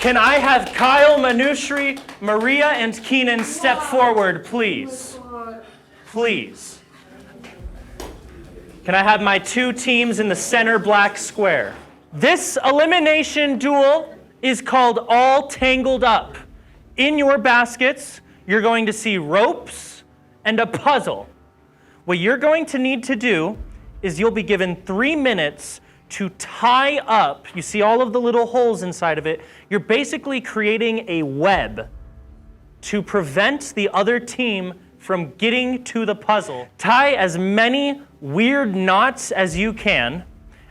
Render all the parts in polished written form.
Can I have Kyle, Manushri, Maria, and Keenan step forward, please? Please. Can I have my two teams in the center black square? This elimination duel is called All Tangled Up. In your baskets, you're going to see ropes and a puzzle. What you're going to need to do is you'll be given 3 minutes to tie up. You see all of the little holes inside of it. You're basically creating a web to prevent the other team from getting to the puzzle. Tie as many weird knots as you can.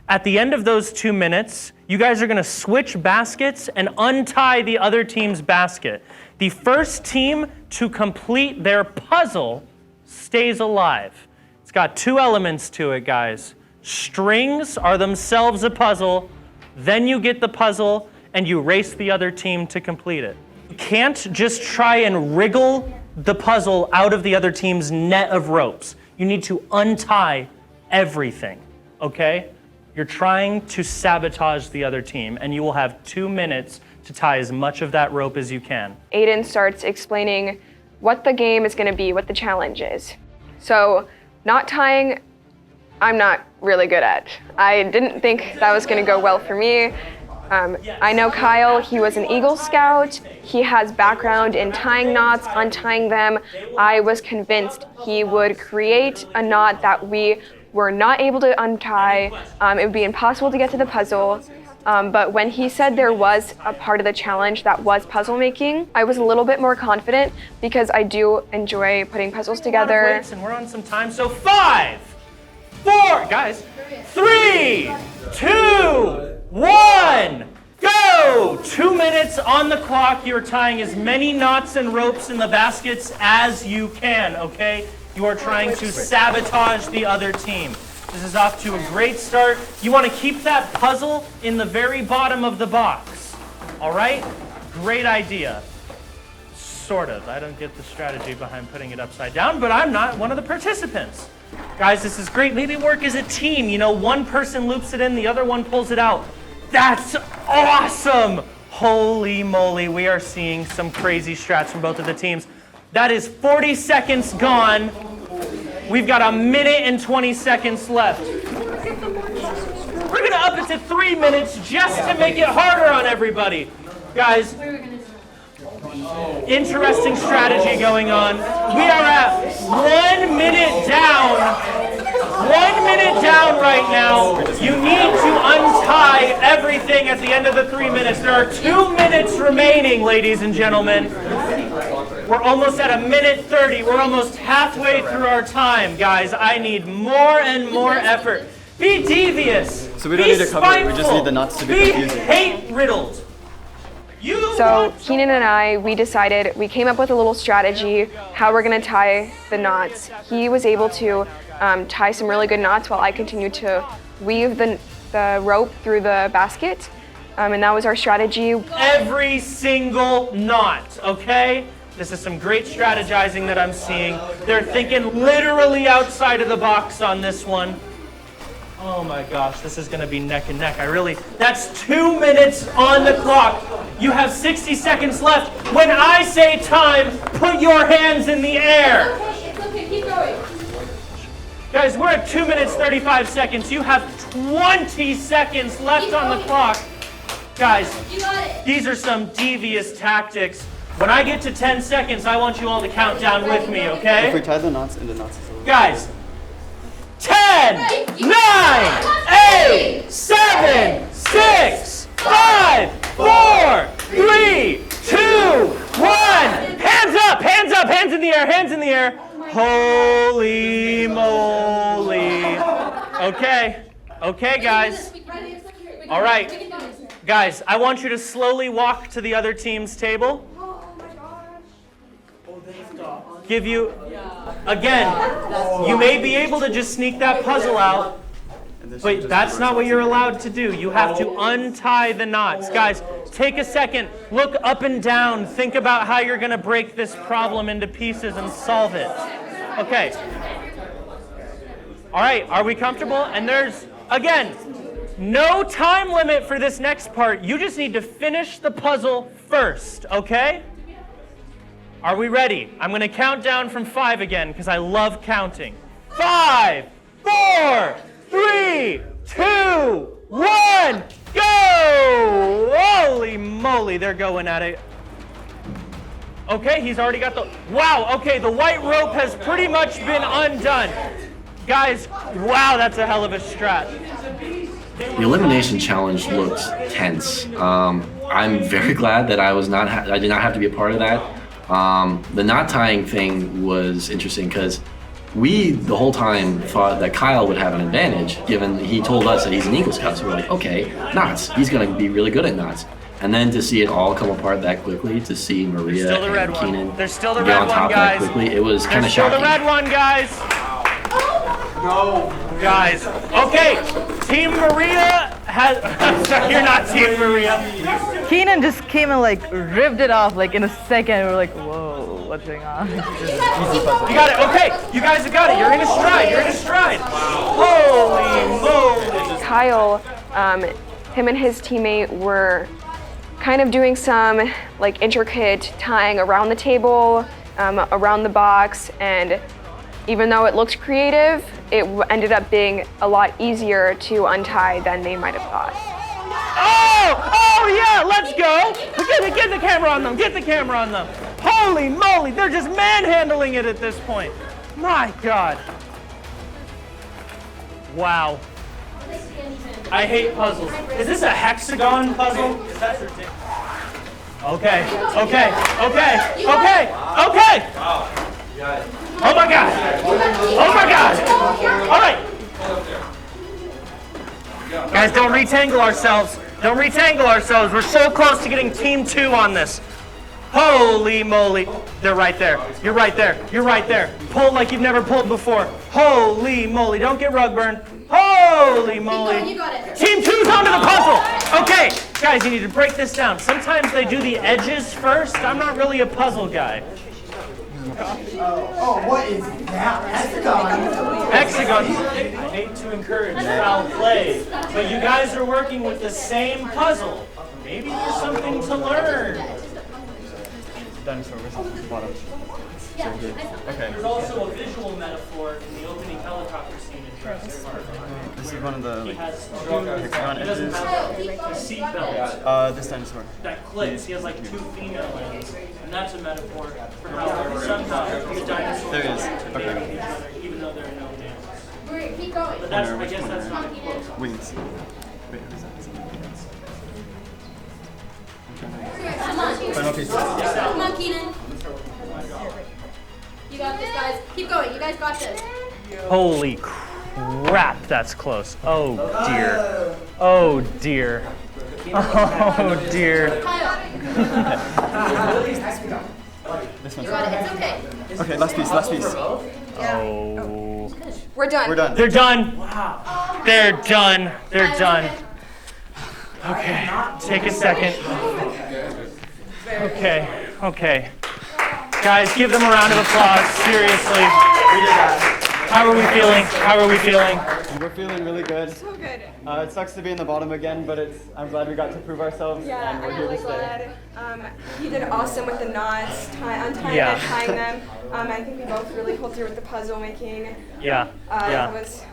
At the end of those 2 minutes, you guys are gonna switch baskets and untie the other team's basket. The first team to complete their puzzle stays alive. It's got 2 elements to it, guys. Strings are themselves a puzzle, then you get the puzzle and you race the other team to complete it. You can't just try and wriggle the puzzle out of the other team's net of ropes. You need to untie everything, okay? You're trying to sabotage the other team, and you will have 2 minutes to tie as much of that rope as you can. Aiden starts explaining what the game is gonna be, what the challenge is. So, knot tying, I'm not really good at. I didn't think that was gonna go well for me. I know Kyle, he was an Eagle Scout. He has background in tying knots, untying them. I was convinced he would create a knot that we were not able to untie. It would be impossible to get to the puzzle. But when he said there was a part of the challenge that was puzzle making, I was a little bit more confident because I do enjoy putting puzzles together. And we're on some time, so 5, 4, guys, 3, 2, 1, go! 2 minutes on the clock. You're tying as many knots and ropes in the baskets as you can, okay? You are trying to sabotage the other team. This is off to a great start. You want to keep that puzzle in the very bottom of the box, all right? Great idea. Sort of. I don't get the strategy behind putting it upside down, but I'm not one of the participants. Guys, this is great. Maybe work as a team. You know, one person loops it in, the other one pulls it out. That's awesome! Holy moly, we are seeing some crazy strats from both of the teams. That is 40 seconds gone. We've got 1 minute and 20 seconds left. We're gonna up it to 3 minutes just to make it harder on everybody. Guys, interesting strategy going on. We are at 1 minute down. 1 minute down right now. You need to untie everything at the end of the 3 minutes. There are 2 minutes remaining, ladies and gentlemen. We're almost at 1:30. We're almost halfway through our time, guys. I need more and more effort. Be devious. So we don't need to cover it. We just need the knots to be confusing. Be hate-riddled. So Keenan and I, we decided, we came up with a little strategy, how we're gonna tie the knots. He was able to tie some really good knots while I continued to weave the rope through the basket. And that was our strategy. Every single knot, okay? This is some great strategizing that I'm seeing. They're thinking literally outside of the box on this one. Oh my gosh, this is gonna be neck and neck. That's 2 minutes on the clock. You have 60 seconds left. When I say time, put your hands in the air. It's okay, keep going. Guys, we're at 2 minutes, 35 seconds. You have 20 seconds left on the clock. Guys, these are some devious tactics. When I get to 10 seconds, I want you all to count down with me, okay? If we tie the knots into knots. Guys, 10, 9, 8, 7, 6, 5, 4, 3, 2, 1. Hands up, hands up, hands in the air, hands in the air. Holy moly. Okay, guys. All right. Guys, I want you to slowly walk to the other team's table. Give you, again, you may be able to just sneak that puzzle out, but that's not what you're allowed to do. You have to untie the knots. Guys, take a second, look up and down, think about how you're gonna break this problem into pieces and solve it. Okay. All right, are we comfortable? And there's, again, No time limit for this next part. You just need to finish the puzzle first, okay? Are we ready? I'm going to count down from 5 again because I love counting. 5, 4, 3, 2, 1, go! Holy moly, they're going at it. Okay, he's already got the... Wow, okay, the white rope has pretty much been undone. Guys, wow, that's a hell of a strat. The elimination challenge looked tense. I'm very glad that I did not have to be a part of that. The knot tying thing was interesting because we the whole time thought that Kyle would have an advantage, given he told us that he's an Eagle Scout. So we're like, okay, knots. He's gonna be really good at knots. And then to see it all come apart that quickly, to see Maria and Keenan There's still the get red on top one, guys. that quickly, it was kind of There's still shocking. the red one, guys. No. Guys, okay, Team Maria has... I'm sorry, you're not Team Maria. Keenan just came and like ripped it off like in a second. We were like, whoa, what's going on? You got it, okay, you guys have got it. You're in a stride, you're in a stride. Holy moly. Kyle, him and his teammate were kind of doing some like intricate tying around the table, around the box, and even though it looked creative, it ended up being a lot easier to untie than they might have thought. Oh yeah, let's go. Get the camera on them, get the camera on them. Holy moly, they're just manhandling it at this point. My God. Wow. I hate puzzles. Is this a hexagon puzzle? That's ridiculous. Okay. Oh my God. Oh my God. All right. Guys, don't retangle ourselves. Don't retangle ourselves. We're so close to getting team 2 on this. Holy moly. They're right there. You're right there. You're right there. Pull like you've never pulled before. Holy moly. Don't get rug burned. Holy moly. You got it. Team 2's onto the puzzle. Okay, guys, you need to break this down. Sometimes they do the edges first. I'm not really a puzzle guy. Oh, what is that? Hexagon. Hexagon. I hate to encourage foul play, but you guys are working with the same puzzle. Maybe there's something to learn. Dinosaur was on the bottom. Okay. There's also a visual metaphor in the opening helicopter scene in Jurassic Park. This is one of the He has hexagon he doesn't edges. have a seatbelt This dinosaur. that clicks. He has like 2 female ends, and that's a metaphor for how somehow the dinosaurs There it is. are Okay. mating each other, even though there are no males. Keep going. But that's, I guess that's not close. Wings. Wait, who's that? Come on. Final pieces. Come on, Keenan. You got this, guys. Keep going. You guys got this. Holy crap, that's close. Oh dear. Oh dear. Oh dear. Kyle. This You one's got it. It's okay. okay. Last piece. Last piece. Oh. We're done. We're done. They're done. They're done. They're done. Okay, take a second. Okay. Guys, give them a round of applause, seriously. How are we feeling? How are we feeling? We're feeling really good. So good. It sucks to be in the bottom again, but I'm glad we got to prove ourselves, and we're here to stay. You did awesome with the knots, untying Yeah. and tying them. I think we both really pulled through with the puzzle making. Yeah. That was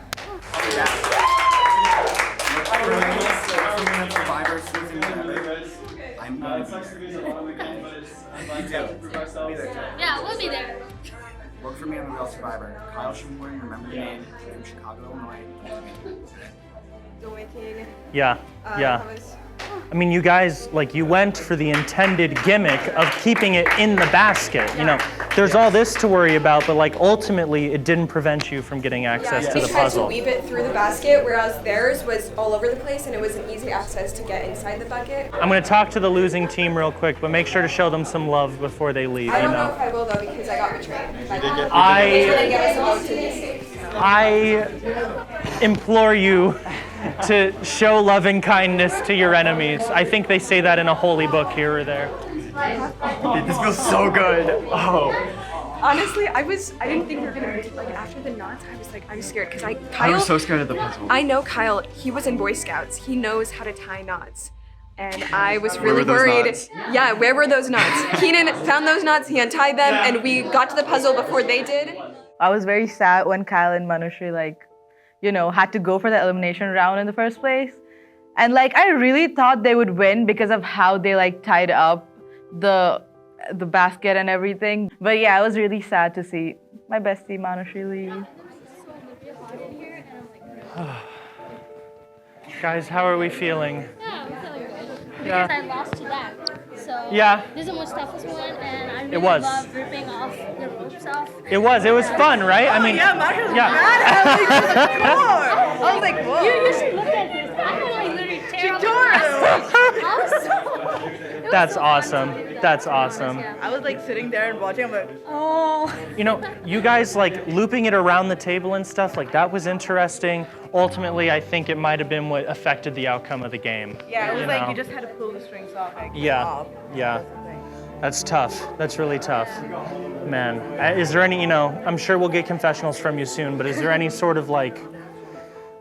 It sucks to be in the bottom again, but I'm glad we got to prove ourselves. Yeah, we'll be there. Work for me on The Real Survivor. Kyle Schmorn, remember your name, from Chicago, Illinois. still making. Yeah. That was I mean, you guys, like, you went for the intended gimmick of keeping it in the basket. You know, there's all this to worry about, but, like, ultimately, it didn't prevent you from getting access to we the tried puzzle. to weave it through the basket, whereas theirs was all over the place, and it was an easy access to get inside the bucket. I'm going to talk to the losing team real quick, but make sure to show them some love before they leave, I you don't know know. if I will though because I got betrayed. They I didn't give us a vote to this. I implore you to show love and kindness to your enemies. I think they say that in a holy book here or there. This feels so good. Oh. Honestly, I didn't think we were gonna like after the knots. I was like, I'm scared because I Kyle. was so scared of the puzzle. I know Kyle. He was in Boy Scouts. He knows how to tie knots. And I was Where really were those worried. knots? Yeah, where were those knots? Keenan found those knots. He untied them, and we got to the puzzle before they did. I was very sad when Kyle and Manushree had to go for the elimination round in the first place. And I really thought they would win because of how they tied up the basket and everything. But yeah, I was really sad to see my bestie Manushree leave. Guys, how are we feeling? Yeah, I'm feeling good. Yeah. Because I lost to that. So Yeah. this is the most toughest one, and I really It was. love ripping off the ropes off. It was fun, right? I mean, Yeah, Manushree's yeah. mad at me to the core. I was like, whoa. You should look at this. I had literally tear up tore it. That's awesome. That's awesome. I was sitting there and watching. I'm like, Oh. You guys looping it around the table and stuff, that was interesting. Ultimately, I think it might have been what affected the outcome of the game. yeah, it was know? you just had to pull the strings off. Yeah, yeah. That's tough. That's really tough. Man, is there any, I'm sure we'll get confessionals from you soon, but is there any sort of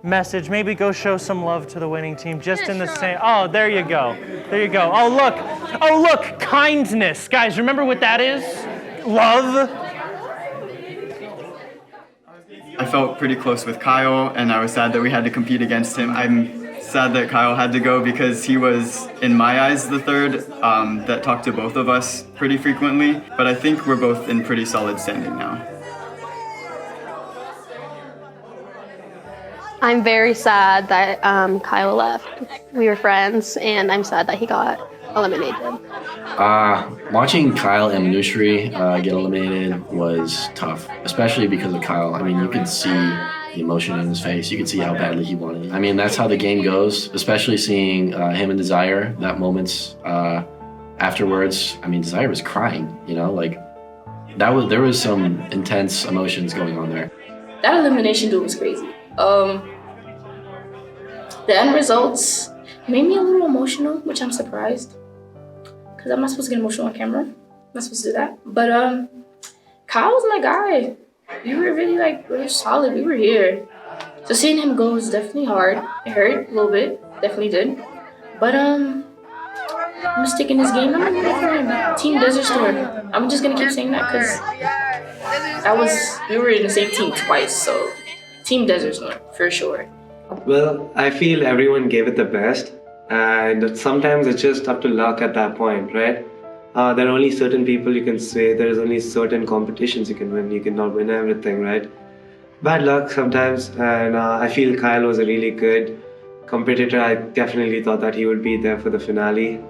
message? Maybe go show some love to the winning team just Yeah, in the sure. same. Oh, there you go. There you go. Oh, look, kindness. Guys, remember what that is? Love. I felt pretty close with Kyle, and I was sad that we had to compete against him. I'm sad that Kyle had to go because he was, in my eyes, the third that talked to both of us pretty frequently. But I think we're both in pretty solid standing now. I'm very sad that Kyle left. We were friends, and I'm sad that he got eliminated. Watching Kyle and Manushree get eliminated was tough, especially because of Kyle. I mean, you could see the emotion in his face. You could see how badly he wanted it. I mean, that's how the game goes, especially seeing him and Desire, that moments afterwards. I mean, Desire was crying, there was some intense emotions going on there. That elimination duel was crazy. The end results made me a little emotional, which I'm surprised. Because I'm not supposed to get emotional on camera. I'm not supposed to do that. But Kyle was my guy. We were really we were solid. We were here. So seeing him go was definitely hard. It hurt a little bit. Definitely did. But I'm gonna stick in this game. I'm gonna go for him. Team Desert Storm. I'm just gonna keep saying that because we were in the same team twice, so Team Desert Storm for sure. Well, I feel everyone gave it the best, and sometimes it's just up to luck at that point, right? There are only certain people you can sway, there's only certain competitions you can win, you cannot win everything, right? Bad luck sometimes, and I feel Kyle was a really good competitor. I definitely thought that he would be there for the finale.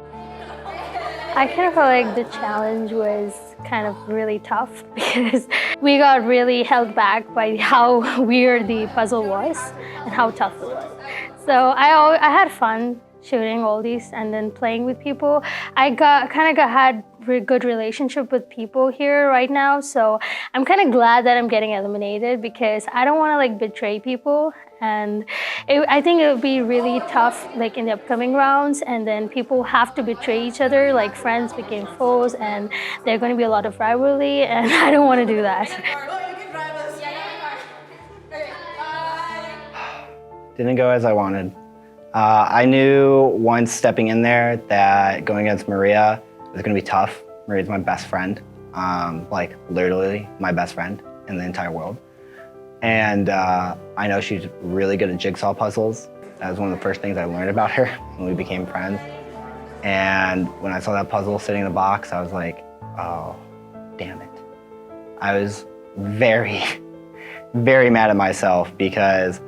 I kind of felt like the challenge was kind of really tough because we got really held back by how weird the puzzle was and how tough it was. So I had fun shooting all these and then playing with people. I had a good relationship with people here right now, so I'm kind of glad that I'm getting eliminated because I don't want to betray people, and I think it would be really tough in the upcoming rounds, and then people have to betray each other, friends became foes, and there's going to be a lot of rivalry, and I don't want to do that. Didn't go as I wanted. I knew once stepping in there that going against Maria was gonna be tough. Maria's my best friend, literally my best friend in the entire world. And I know she's really good at jigsaw puzzles. That was one of the first things I learned about her when we became friends. And when I saw that puzzle sitting in the box, I was like, oh, damn it. I was very, very mad at myself because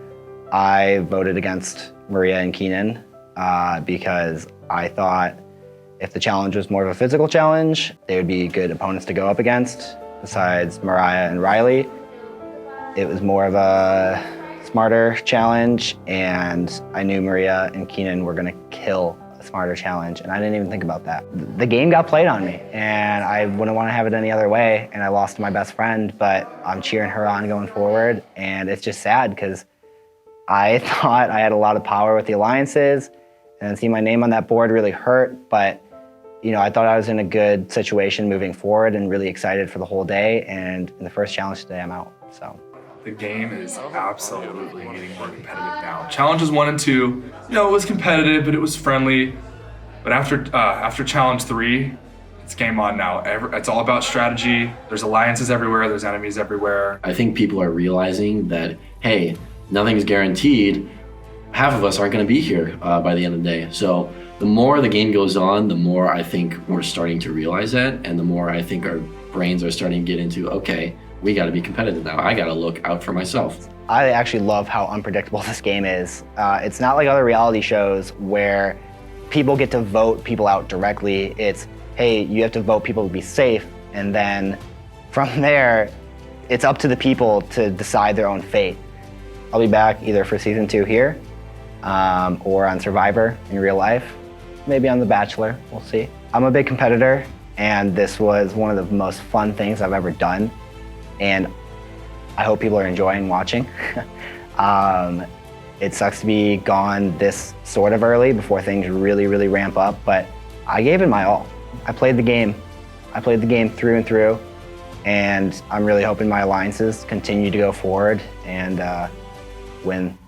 I voted against Maria and Keenan because I thought if the challenge was more of a physical challenge, they would be good opponents to go up against. Besides Mariah and Riley, it was more of a smarter challenge, and I knew Maria and Keenan were gonna kill a smarter challenge, and I didn't even think about that. The game got played on me, and I wouldn't want to have it any other way, and I lost to my best friend, but I'm cheering her on going forward, and it's just sad because I thought I had a lot of power with the alliances, and seeing my name on that board really hurt, but I thought I was in a good situation moving forward and really excited for the whole day. And in the first challenge today, I'm out. So the game is absolutely getting more competitive now. Challenges 1 and 2, it was competitive, but it was friendly. But after challenge 3, it's game on now. It's all about strategy. There's alliances everywhere. There's enemies everywhere. I think people are realizing that, hey, nothing's guaranteed. Half of us aren't going to be here by the end of the day. So the more the game goes on, the more I think we're starting to realize that, and the more I think our brains are starting to get into, okay, we got to be competitive now. I got to look out for myself. I actually love how unpredictable this game is. It's not like other reality shows where people get to vote people out directly. It's, hey, you have to vote people to be safe, and then from there, it's up to the people to decide their own fate. I'll be back either for season 2 here, or on Survivor in real life, maybe on The Bachelor, we'll see. I'm a big competitor, and this was one of the most fun things I've ever done, and I hope people are enjoying watching. It sucks to be gone this sort of early before things really, really ramp up, but I gave it my all. I played the game. I played the game through and through, and I'm really hoping my alliances continue to go forward and win